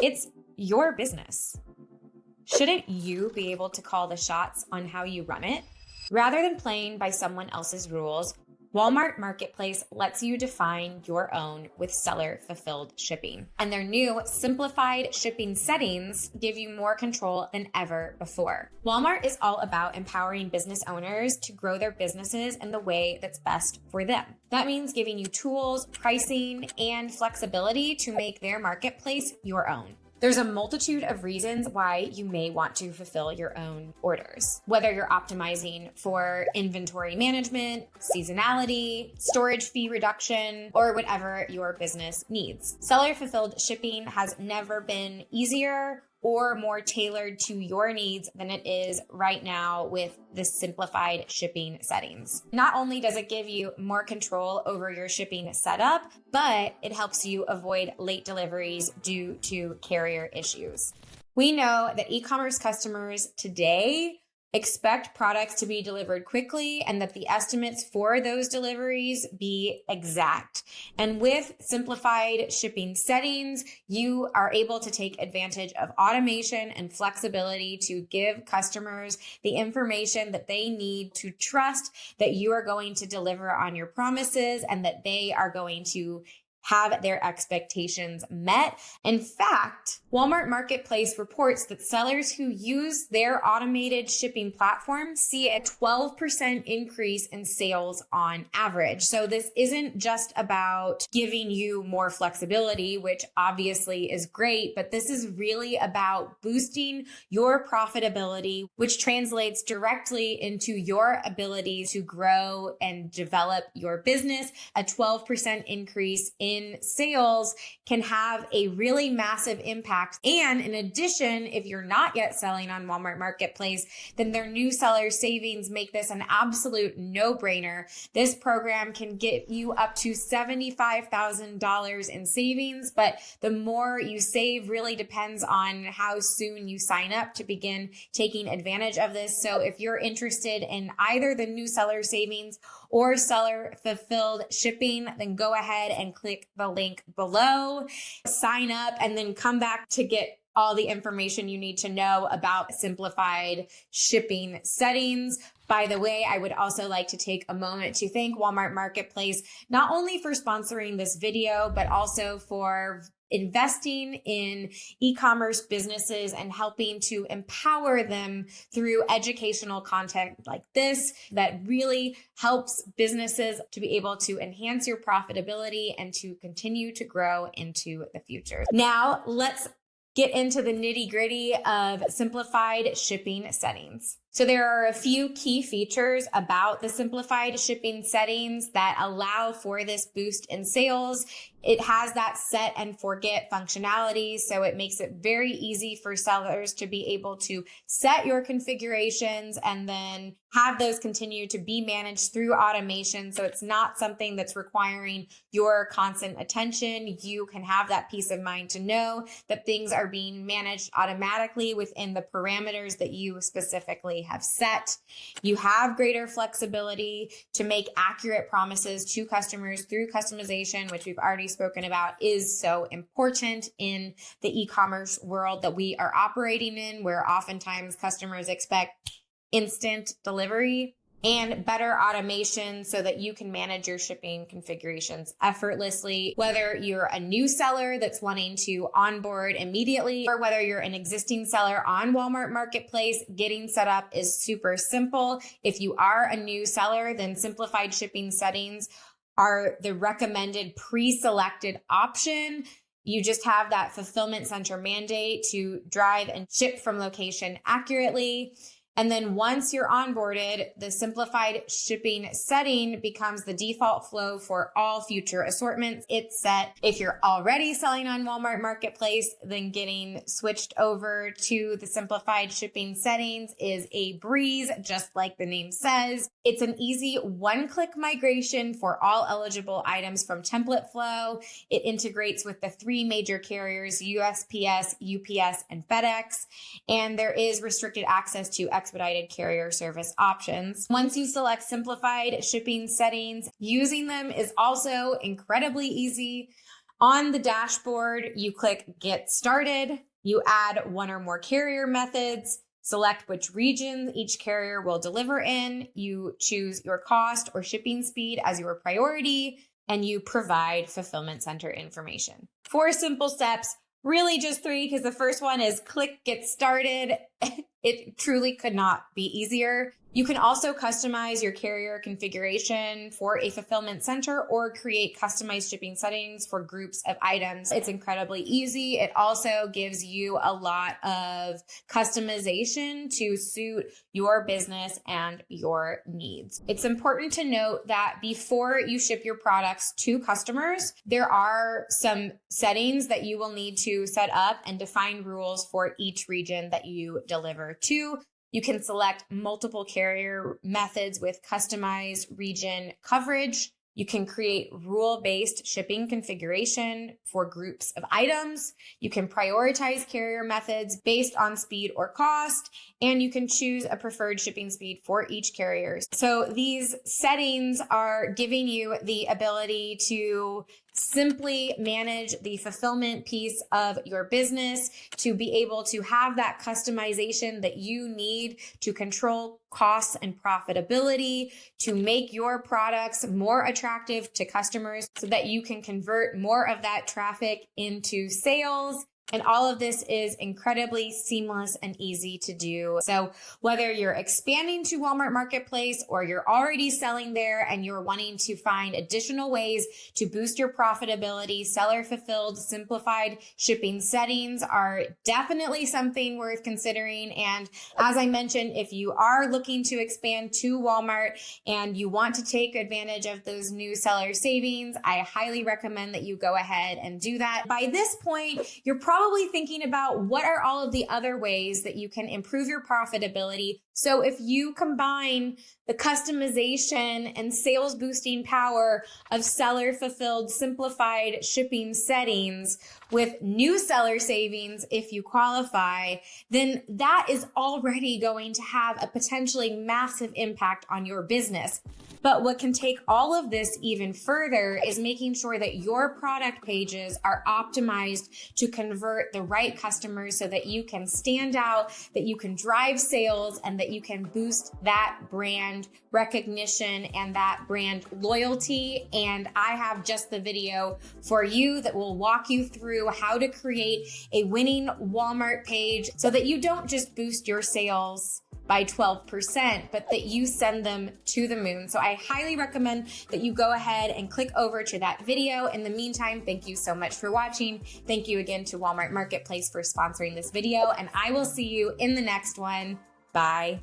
It's your business. Shouldn't you be able to call the shots on how you run it? Rather than playing by someone else's rules, Walmart Marketplace lets you define your own with seller-fulfilled shipping. And their new simplified shipping settings give you more control than ever before. Walmart is all about empowering business owners to grow their businesses in the way that's best for them. That means giving you tools, pricing, and flexibility to make their marketplace your own. There's a multitude of reasons why you may want to fulfill your own orders, whether you're optimizing for inventory management, seasonality, storage fee reduction, or whatever your business needs. Seller fulfilled shipping has never been easier or more tailored to your needs than it is right now with the simplified shipping settings. Not only does it give you more control over your shipping setup, but it helps you avoid late deliveries due to carrier issues. We know that e-commerce customers today expect products to be delivered quickly and that the estimates for those deliveries be exact. And with simplified shipping settings, you are able to take advantage of automation and flexibility to give customers the information that they need to trust that you are going to deliver on your promises and that they are going to have their expectations met. In fact, Walmart Marketplace reports that sellers who use their automated shipping platform see a 12% increase in sales on average. So this isn't just about giving you more flexibility, which obviously is great, but this is really about boosting your profitability, which translates directly into your ability to grow and develop your business. A 12% increase in sales can have a really massive impact. And in addition, if you're not yet selling on Walmart Marketplace, then their new seller savings make this an absolute no-brainer. This program can get you up to $75,000 in savings, but the more you save really depends on how soon you sign up to begin taking advantage of this. So if you're interested in either the new seller savings or seller fulfilled shipping, then go ahead and click the link below, sign up, and then come back to get all the information you need to know about simplified shipping settings. By the way, I would also like to take a moment to thank Walmart Marketplace, not only for sponsoring this video, but also for investing in e-commerce businesses and helping to empower them through educational content like this that really helps businesses to be able to enhance your profitability and to continue to grow into the future. Now, let's get into the nitty-gritty of simplified shipping settings. So there are a few key features about the simplified shipping settings that allow for this boost in sales. It has that set and forget functionality, so it makes it very easy for sellers to be able to set your configurations and then have those continue to be managed through automation. So it's not something that's requiring your constant attention. You can have that peace of mind to know that things are being managed automatically within the parameters that you specifically have set. You have greater flexibility to make accurate promises to customers through customization, which we've already spoken about is so important in the e-commerce world that we are operating in, where oftentimes customers expect instant delivery and better automation so that you can manage your shipping configurations effortlessly. Whether you're a new seller that's wanting to onboard immediately, or whether you're an existing seller on Walmart Marketplace, getting set up is super simple. If you are a new seller, then simplified shipping settings are the recommended pre-selected option. You just have that fulfillment center mandate to drive and ship from location accurately. And then once you're onboarded, the simplified shipping setting becomes the default flow for all future assortments. It's set. If you're already selling on Walmart Marketplace, then getting switched over to the simplified shipping settings is a breeze, just like the name says. It's an easy one-click migration for all eligible items from template flow. It integrates with the three major carriers, USPS, UPS, and FedEx. And there is restricted access to expedited carrier service options. Once you select simplified shipping settings, using them is also incredibly easy. On the dashboard, you click Get Started. You add one or more carrier methods, select which region each carrier will deliver in. You choose your cost or shipping speed as your priority, and you provide fulfillment center information. 4 simple steps, really just 3, because the first one is click Get Started. It truly could not be easier. You can also customize your carrier configuration for a fulfillment center or create customized shipping settings for groups of items. It's incredibly easy. It also gives you a lot of customization to suit your business and your needs. It's important to note that before you ship your products to customers, there are some settings that you will need to set up and define rules for each region that you deliver to. You can select multiple carrier methods with customized region coverage. You can create rule-based shipping configuration for groups of items. You can prioritize carrier methods based on speed or cost, and you can choose a preferred shipping speed for each carrier. So these settings are giving you the ability to simply manage the fulfillment piece of your business, to be able to have that customization that you need to control costs and profitability, to make your products more attractive to customers so that you can convert more of that traffic into sales. And all of this is incredibly seamless and easy to do. So whether you're expanding to Walmart Marketplace or you're already selling there and you're wanting to find additional ways to boost your profitability, seller fulfilled, simplified shipping settings are definitely something worth considering. And as I mentioned, if you are looking to expand to Walmart and you want to take advantage of those new seller savings, I highly recommend that you go ahead and do that. By this point, you're probably thinking about what are all of the other ways that you can improve your profitability. So if you combine the customization and sales boosting power of seller fulfilled simplified shipping settings with new seller savings, if you qualify, then that is already going to have a potentially massive impact on your business. But what can take all of this even further is making sure that your product pages are optimized to convert the right customers so that you can stand out, that you can drive sales, and that you can boost that brand recognition and that brand loyalty. And I have just the video for you that will walk you through how to create a winning Walmart page so that you don't just boost your sales by 12%, but that you send them to the moon. So I highly recommend that you go ahead and click over to that video. In the meantime, thank you so much for watching. Thank you again to Walmart Marketplace for sponsoring this video, and I will see you in the next one. Bye.